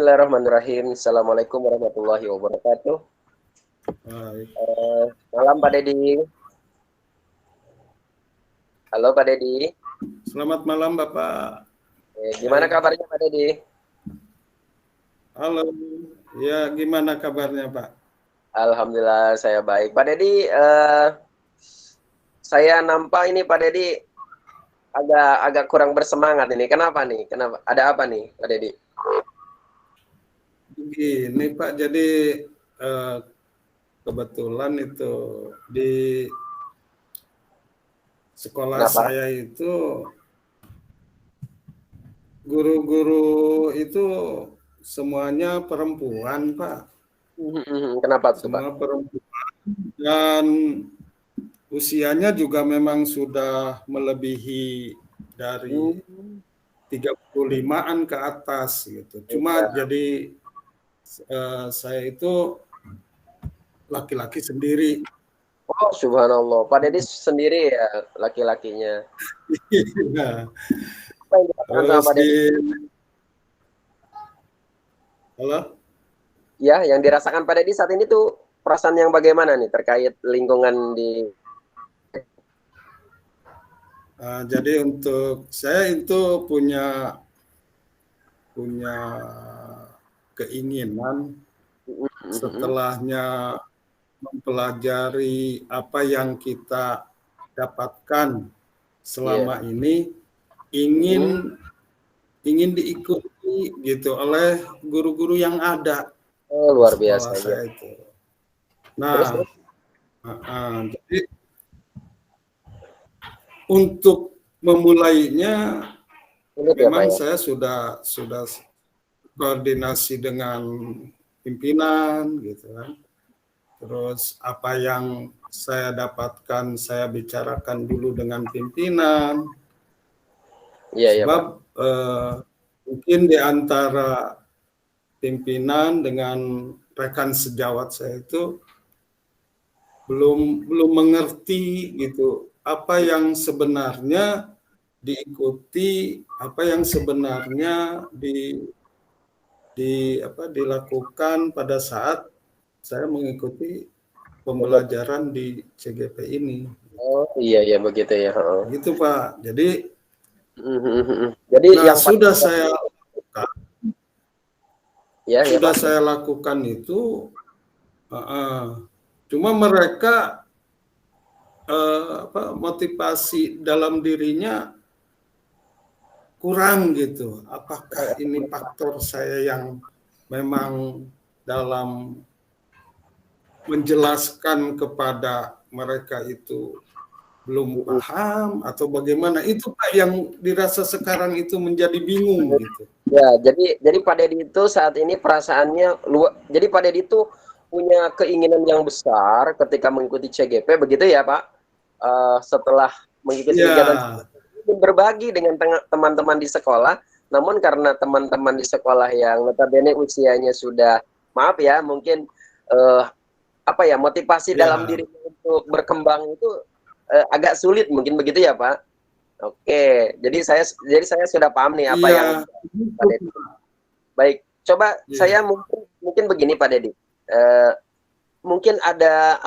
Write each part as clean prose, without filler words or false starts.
Bismillahirrahmanirrahim. Assalamualaikum warahmatullahi wabarakatuh. Baik. Malam Pak Dedi. Halo Pak Dedi. Selamat malam Bapak. Gimana kabarnya Pak Dedi? Halo. Ya, gimana kabarnya Pak? Alhamdulillah saya baik. Pak Dedi, saya nampak ini Pak Dedi agak kurang bersemangat ini. Kenapa nih? Kenapa? Ada apa nih Pak Dedi? Begini Pak, jadi kebetulan itu di sekolah Kenapa? saya itu guru-guru itu semuanya perempuan Pak. Kenapa tuh Pak? Semua perempuan dan usianya juga memang sudah melebihi dari 35-an ke atas gitu. Cuma jadi saya itu laki-laki sendiri. Oh, subhanallah. Pak Dedi sendiri ya laki-lakinya. Nah, Apa yang dikatakan sama terus Pak Dedi? halo? Ya, yang dirasakan Pak Dedi saat ini tuh perasaan yang bagaimana nih terkait lingkungan di Jadi untuk saya itu punya keinginan setelahnya mempelajari apa yang kita dapatkan selama ini ingin diikuti gitu oleh guru-guru yang ada Oh, di luar sekolah biasa ya. saya itu. Nah, jadi untuk memulainya Sulit ya, Pak memang ya? saya sudah koordinasi dengan pimpinan gitu kan. Terus apa yang saya dapatkan saya bicarakan dulu dengan pimpinan. Iya, Sebab Pak. mungkin di antara pimpinan dengan rekan sejawat saya itu belum mengerti gitu apa yang sebenarnya diikuti, apa yang sebenarnya dilakukan pada saat saya mengikuti pembelajaran di CGP ini. Oh, iya begitu ya. Gitu Pak. Jadi yang sudah saya lakukan, Pak. saya lakukan itu, cuma mereka motivasi dalam dirinya kurang gitu. Apakah ini faktor saya yang memang dalam menjelaskan kepada mereka itu belum paham atau bagaimana? Itu Pak yang dirasa sekarang itu menjadi bingung gitu. Ya, jadi Pak Dedi itu saat ini perasaannya jadi Pak Dedi itu punya keinginan yang besar ketika mengikuti CGP, begitu ya Pak? Setelah mengikuti kegiatan berbagi dengan teman-teman di sekolah, namun karena teman-teman di sekolah yang notabene usianya sudah, maaf ya, mungkin motivasi dalam dirinya untuk berkembang itu agak sulit, mungkin begitu ya Pak? Oke, jadi saya sudah paham nih apa yang Pak Dedi. Baik, coba saya mungkin begini Pak Dedi. Mungkin ada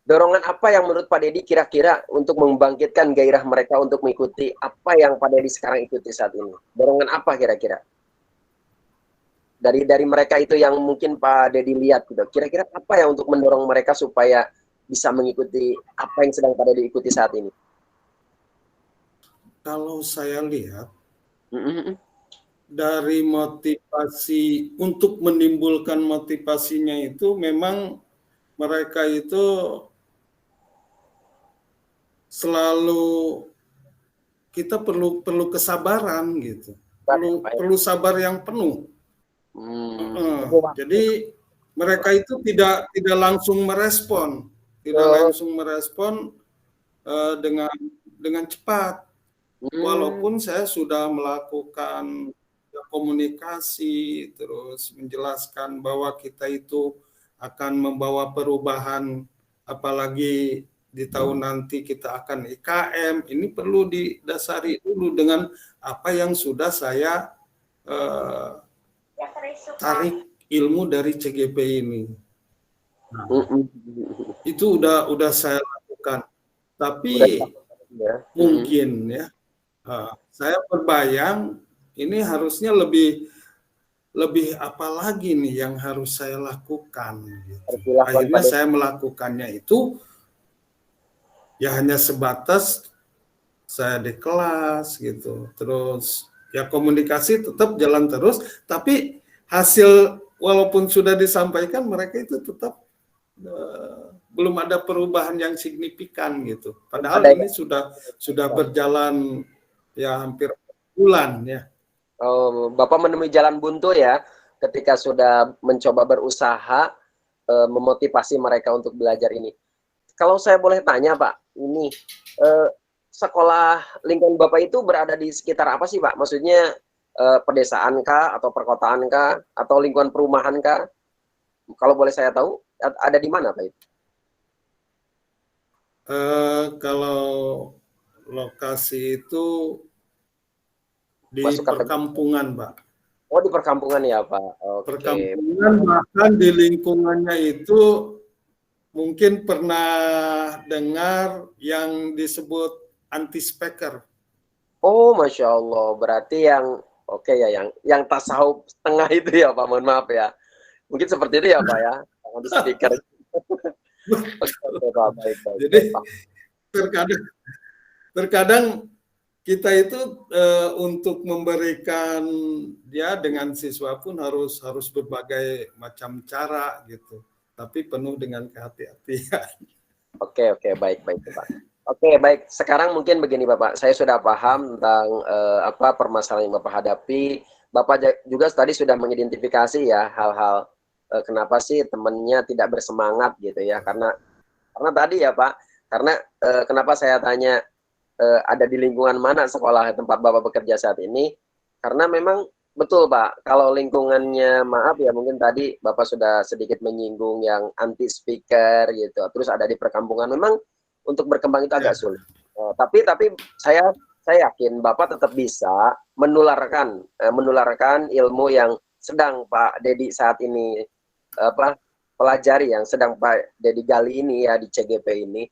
dorongan apa yang menurut Pak Dedi kira-kira untuk membangkitkan gairah mereka untuk mengikuti apa yang Pak Dedi sekarang ikuti saat ini? Dorongan apa kira-kira? Dari mereka itu yang mungkin Pak Dedi lihat gitu. Kira-kira apa yang untuk mendorong mereka supaya bisa mengikuti apa yang sedang Pak Dedi ikuti saat ini? Kalau saya lihat dari motivasi untuk menimbulkan motivasinya itu memang mereka itu selalu kita perlu kesabaran gitu, perlu sabar yang penuh. Jadi mereka itu tidak langsung merespon, dengan cepat. Walaupun saya sudah melakukan komunikasi, terus menjelaskan bahwa kita itu akan membawa perubahan, apalagi di tahun nanti kita akan IKM, ini perlu didasari dulu dengan apa yang sudah saya tarik ilmu dari CGP ini. Nah, itu udah saya lakukan. Tapi mungkin ya, saya berbayang ini harusnya lebih apa lagi nih yang harus saya lakukan. Gitu. Akhirnya saya melakukannya itu ya hanya sebatas saya di kelas gitu. Terus ya komunikasi tetap jalan terus, tapi hasil walaupun sudah disampaikan mereka itu tetap belum ada perubahan yang signifikan gitu. Padahal ini sudah berjalan ya hampir bulan ya. Oh, Bapak menemui jalan buntu ya ketika sudah mencoba berusaha memotivasi mereka untuk belajar ini. Kalau saya boleh tanya Pak, ini sekolah lingkungan Bapak itu berada di sekitar apa sih Pak? Maksudnya pedesaan kah atau perkotaan kah atau lingkungan perumahan kah? Kalau boleh saya tahu ada di mana Pak itu? Kalau lokasi itu di perkampungan, Pak. Oh, di perkampungan ya, Pak. Oke. Perkampungan, bahkan di lingkungannya itu mungkin pernah dengar yang disebut anti-speaker. Oh, Masya Allah. Berarti yang oke ya, yang tasawuf setengah itu ya, Pak. Mohon maaf ya. Mungkin seperti itu ya, Pak ya. Anti-speaker. Oke, Pak. Baik. Jadi terkadang kita itu untuk memberikan dia dengan siswa pun harus berbagai macam cara gitu, tapi penuh dengan kehati-hatian. Oke, baik Pak. Oke, baik. Sekarang mungkin begini Bapak, saya sudah paham tentang apa permasalahan yang Bapak hadapi. Bapak juga tadi sudah mengidentifikasi ya hal-hal kenapa sih temannya tidak bersemangat gitu ya, karena tadi ya Pak, karena kenapa saya tanya ada di lingkungan mana sekolah tempat Bapak bekerja saat ini, karena memang betul Pak, kalau lingkungannya maaf ya mungkin tadi Bapak sudah sedikit menyinggung yang anti speaker gitu, terus ada di perkampungan, memang untuk berkembang itu agak sulit. Tapi saya yakin Bapak tetap bisa menularkan ilmu yang sedang Pak Dedi saat ini pelajari, yang sedang Pak Dedi gali ini ya di CGP ini.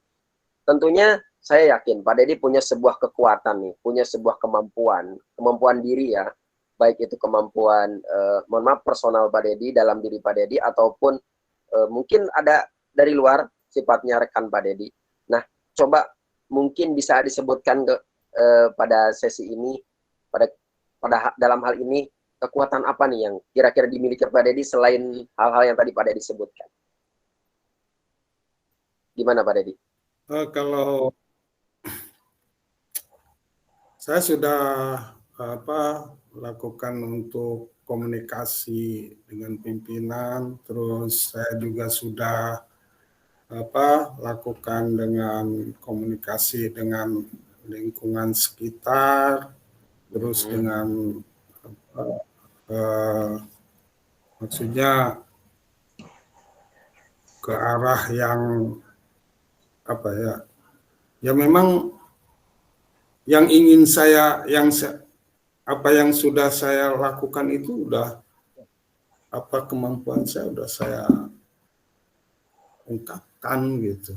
Tentunya saya yakin Pak Dedi punya sebuah kekuatan nih, punya sebuah kemampuan diri ya, baik itu kemampuan mohon maaf personal Pak Dedi, dalam diri Pak Dedi, ataupun mungkin ada dari luar sifatnya rekan Pak Dedi. Nah, coba mungkin bisa disebutkan pada sesi ini, pada dalam hal ini kekuatan apa nih yang kira-kira dimiliki Pak Dedi selain hal-hal yang tadi Pak Dedi sebutkan? Gimana Pak Dedi? Kalau saya sudah lakukan untuk komunikasi dengan pimpinan, terus saya juga sudah lakukan dengan komunikasi dengan lingkungan sekitar, terus dengan maksudnya ke arah yang ya memang yang ingin saya, yang sudah saya lakukan itu udah kemampuan saya udah saya ungkapkan gitu.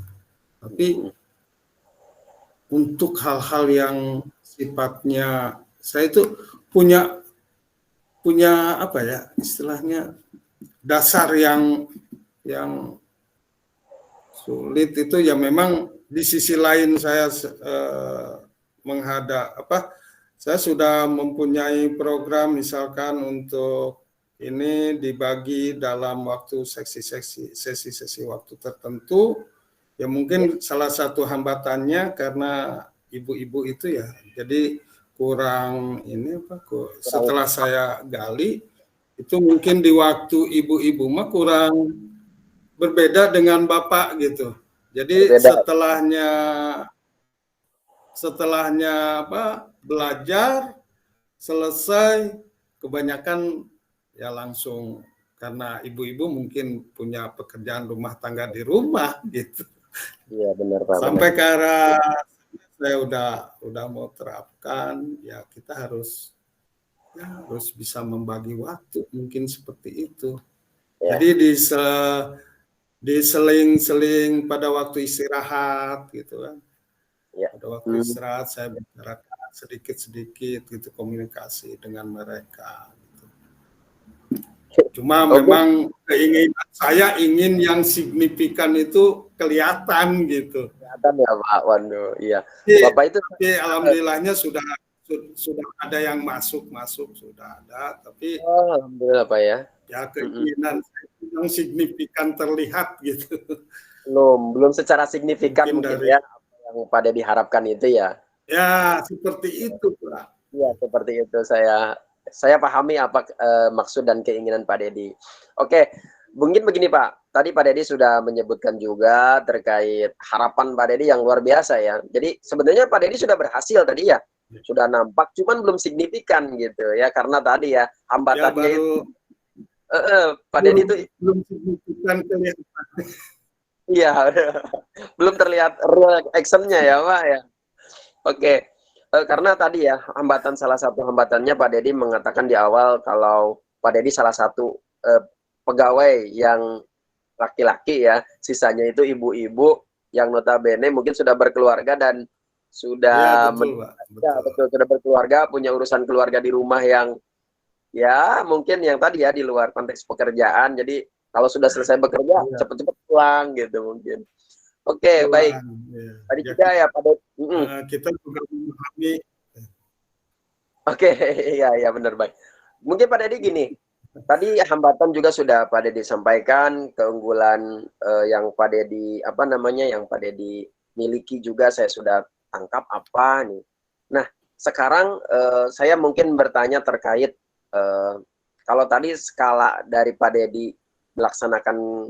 Tapi untuk hal-hal yang sifatnya saya itu punya istilahnya dasar yang sulit itu ya, memang di sisi lain saya saya sudah mempunyai program misalkan untuk ini dibagi dalam waktu sesi waktu tertentu ya, mungkin salah satu hambatannya karena ibu-ibu itu ya, jadi kurang ini setelah saya gali itu mungkin di waktu ibu-ibu mah kurang berbeda dengan bapak gitu. Jadi setelahnya belajar selesai kebanyakan ya langsung, karena ibu-ibu mungkin punya pekerjaan rumah tangga di rumah gitu. Iya benar Pak. Sampai ke arah saya udah mau terapkan ya, kita harus harus bisa membagi waktu, mungkin seperti itu. Ya. Jadi diseling-seling pada waktu istirahat gitu kan. Ya. Pada waktu istirahat saya bicarakan sedikit-sedikit gitu komunikasi dengan mereka. Gitu. Cuma memang keinginan saya ingin yang signifikan itu kelihatan gitu. Kelihatan ya Pak, waduh, iya. Bapak itu tapi alhamdulillahnya sudah ada yang masuk sudah ada, tapi alhamdulillah Pak ya. Ya keinginan yang signifikan terlihat gitu. Belum secara signifikan mungkin ya apa yang pada diharapkan itu ya. Ya seperti itu Pak. Iya seperti itu saya pahami apa maksud dan keinginan Pak Dedi. Oke, mungkin begini Pak. Tadi Pak Dedi sudah menyebutkan juga terkait harapan Pak Dedi yang luar biasa ya. Jadi sebenarnya Pak Dedi sudah berhasil tadi ya. Sudah nampak cuman belum signifikan gitu ya karena tadi ya hambatannya ya, itu Pak Dedi itu belum signifikan kelihatan. Iya, belum terlihat real action-nya ya Pak ya. Oke, karena tadi ya salah satu hambatannya Pak Dedi mengatakan di awal kalau Pak Dedi salah satu pegawai yang laki-laki ya, sisanya itu ibu-ibu yang notabene mungkin sudah berkeluarga dan sudah betul. sudah berkeluarga, punya urusan keluarga di rumah yang ya mungkin yang tadi ya di luar konteks pekerjaan. Jadi kalau sudah selesai bekerja cepat-cepat pulang gitu mungkin. Oke, baik. Tadi juga ya Pak Dedi. Kita juga memahami. Oke, iya benar baik. Mungkin Pak Dedi gini, tadi hambatan juga sudah Pak Dedi sampaikan, keunggulan yang Pak Dedi yang Pak Dedi miliki juga saya sudah tangkap apa nih. Nah, sekarang saya mungkin bertanya terkait kalau tadi skala dari Pak Dedi melaksanakan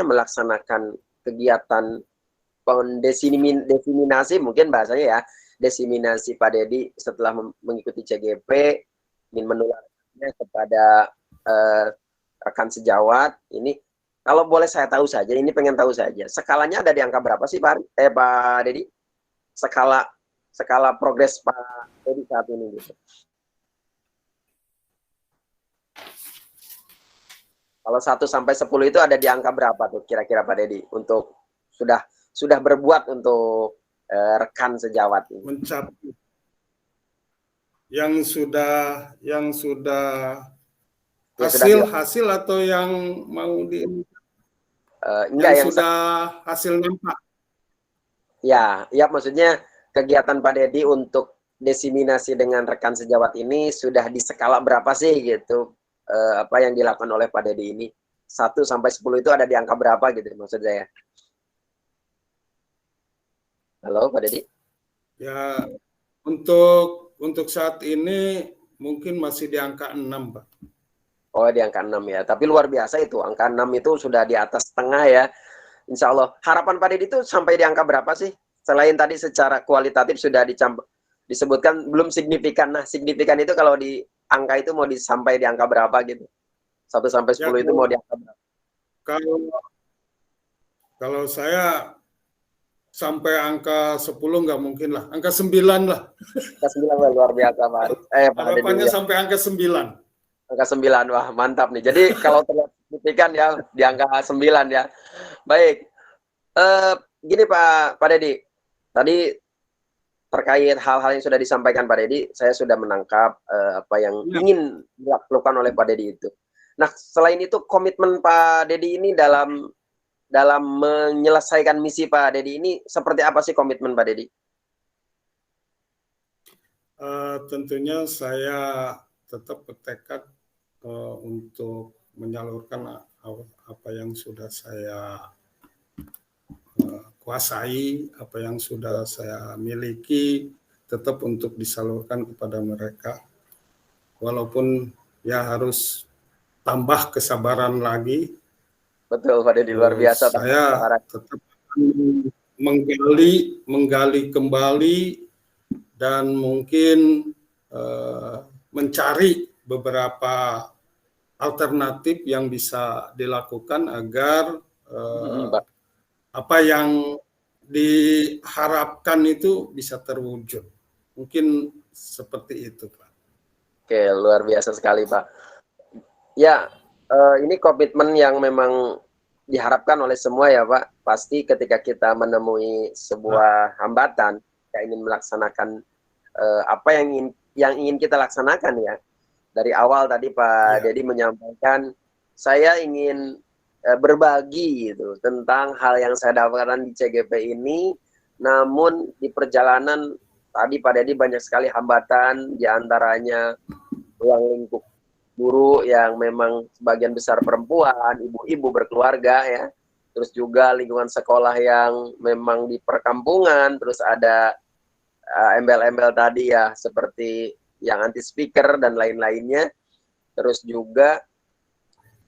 melaksanakan kegiatan diseminasi mungkin bahasanya ya, diseminasi Pak Dedi setelah mengikuti CGP ingin menularkannya kepada rekan sejawat ini. Kalau boleh saya tahu saja, ini pengen tahu saja, skalanya ada di angka berapa sih Pak Dedi? Skala progres Pak Dedi saat ini gitu. Kalau 1 sampai 10 itu ada di angka berapa tuh kira-kira Pak Dedi untuk sudah berbuat untuk rekan sejawat ini? Mencapai yang sudah hasil atau yang mau yang sudah hasil nampak. Ya, maksudnya kegiatan Pak Dedi untuk diseminasi dengan rekan sejawat ini sudah di skala berapa sih gitu? Apa yang dilakukan oleh Pak Dedi ini 1 sampai 10 itu ada di angka berapa gitu maksud saya. Halo Pak Dedi. Ya, untuk saat ini mungkin masih di angka 6 Pak. Oh di angka 6 ya, tapi luar biasa itu, angka 6 itu sudah di atas setengah ya. Insya Allah. Harapan Pak Dedi itu sampai di angka berapa sih? Selain tadi secara kualitatif sudah disebutkan belum signifikan. Nah, signifikan itu kalau di angka itu mau sampai di angka berapa gitu? 1 sampai 10 ya, itu mau di angka berapa? Kalau saya sampai angka 10 nggak mungkin lah. Angka 9 lah. Angka 9 luar biasa Pak. Harapannya sampai angka 9. Angka 9, wah mantap nih. Jadi kalau terlihat signifikan ya di angka 9 ya. Baik. Gini Pak Dedi, tadi terkait hal-hal yang sudah disampaikan Pak Dedi, saya sudah menangkap apa yang ingin dilakukan oleh Pak Dedi itu. Nah, selain itu komitmen Pak Dedi ini dalam menyelesaikan misi Pak Dedi ini seperti apa sih komitmen Pak Dedi? Tentunya saya tetap bertekad untuk menyalurkan apa yang sudah saya kuasai, apa yang sudah saya miliki, tetap untuk disalurkan kepada mereka. Walaupun ya harus tambah kesabaran lagi. Betul, Pak Dedi, luar biasa. Saya tetap menggali kembali dan mungkin mencari beberapa alternatif yang bisa dilakukan agar apa yang diharapkan itu bisa terwujud. Mungkin seperti itu, Pak. Oke, luar biasa sekali, Pak. Ya, ini komitmen yang memang diharapkan oleh semua ya, Pak. Pasti ketika kita menemui sebuah hambatan, kita ingin melaksanakan apa yang ingin kita laksanakan ya. Dari awal tadi Pak Dedi menyampaikan, saya ingin berbagi gitu tentang hal yang saya dapatkan di CGP ini, namun di perjalanan tadi Pak Dedi banyak sekali hambatan, diantaranya ruang lingkup guru yang memang sebagian besar perempuan, ibu-ibu berkeluarga ya, terus juga lingkungan sekolah yang memang di perkampungan, terus ada embel-embel tadi ya seperti yang anti speaker dan lain-lainnya, terus juga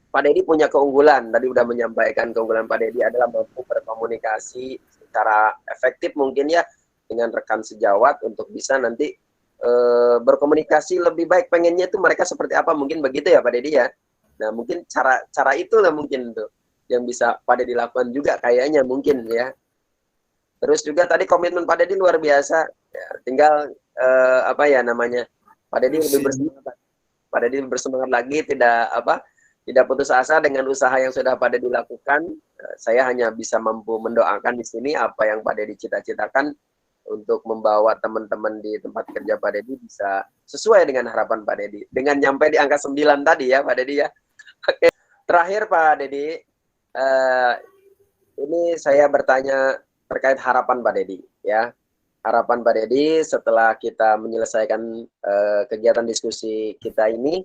Pak Dedi punya keunggulan, tadi udah menyampaikan keunggulan Pak Dedi adalah mampu berkomunikasi secara efektif mungkin ya dengan rekan sejawat untuk bisa nanti berkomunikasi lebih baik, pengennya itu mereka seperti apa, mungkin begitu ya Pak Dedi ya. Nah mungkin cara itulah mungkin tuh yang bisa Pak Dedi lakukan juga kayaknya mungkin ya. Terus juga tadi komitmen Pak Dedi luar biasa, ya, tinggal apa ya namanya, Pak Dedi lebih bersemangat, Pak Dedi bersemangat lagi, tidak putus asa dengan usaha yang sudah Pak Dedi lakukan. Saya hanya bisa mampu mendoakan di sini apa yang Pak Dedi cita-citakan untuk membawa teman-teman di tempat kerja Pak Dedi bisa sesuai dengan harapan Pak Dedi. Dengan nyampe di angka 9 tadi ya Pak Dedi ya. Oke. Terakhir Pak Dedi, ini saya bertanya terkait harapan Pak Dedi ya. Harapan Pak Dedi setelah kita menyelesaikan kegiatan diskusi kita ini,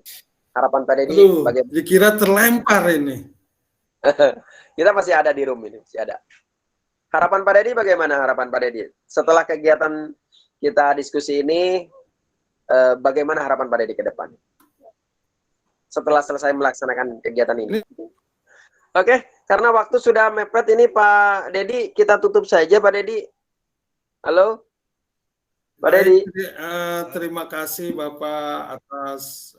harapan Pak Dedi bagaimana? Dikira terlempar ini. Kita masih ada di room ini, masih ada. Harapan Pak Dedi bagaimana harapan Pak Dedi? Setelah kegiatan kita diskusi ini, bagaimana harapan Pak Dedi ke depan? Setelah selesai melaksanakan kegiatan ini. Oke, karena waktu sudah mepet ini Pak Dedi, kita tutup saja Pak Dedi. Halo? Pak Dedi. Terima kasih Bapak atas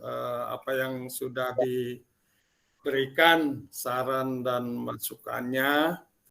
apa yang sudah diberikan saran dan masukannya.